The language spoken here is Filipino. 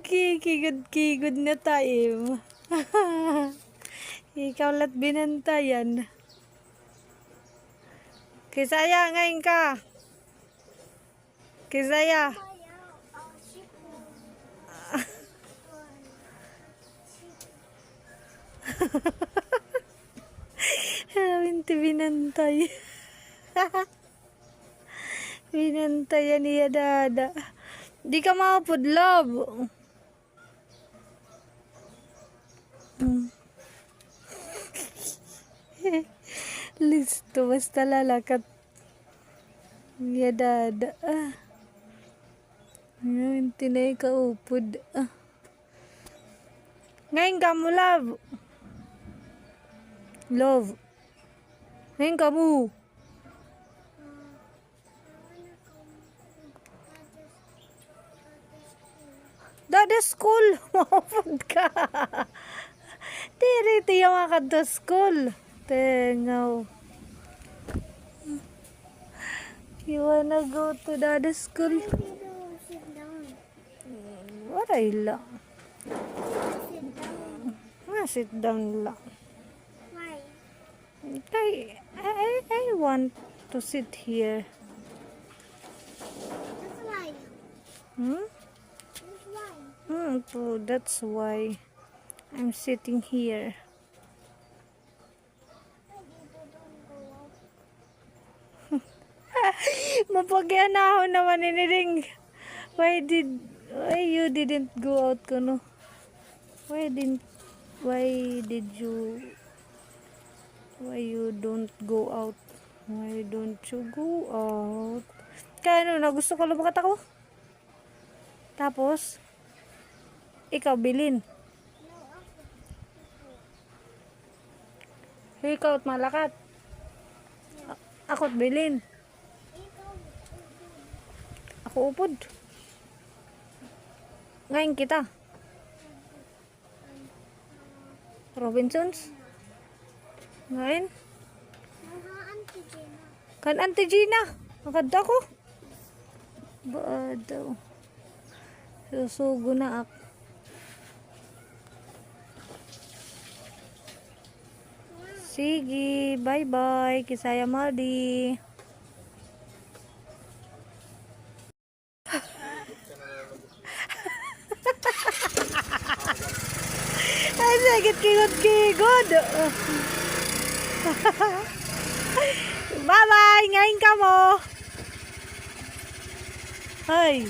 Kigod-kigod na tayo. Ikaw lat binantayan. Kisaya ngayon ka. Kisaya. Minti binantay. Binantayan niya dada. Di ka maupod, love. Listo, basta lalakat. Niya dada. Hindi na ikaupod. Ngayon ka mo, love. Love. Ngayon ka mo. Dada school. Maupod ka. Tiri, tiyaw ka to school. Tengaw. You wanna go to Dada school? Sit down. Waray lang. Sit down. Sit down lang. Why? I want to sit here. That's why. Hmm? That's why. So that's why I'm sitting here. Mapagyanahon naman iniring. Why you didn't go out kuno? Why you don't go out? Why don't you go out? Kaya ano na gusto ko lumakat ako? Tapos ikaw bilin. Ikaw at malakat. Ako't bilin. Ako upod. Ngayon kita. Robinsons. Ngayon. Auntie Gina. Kan Auntie Gina. Maganda ko. Baad daw. Susugo na ako. Sige. Bye-bye. Kisaya Maldi. Ay, sakit kigod-kigod. Bye-bye. Ngayon ka mo. Ay.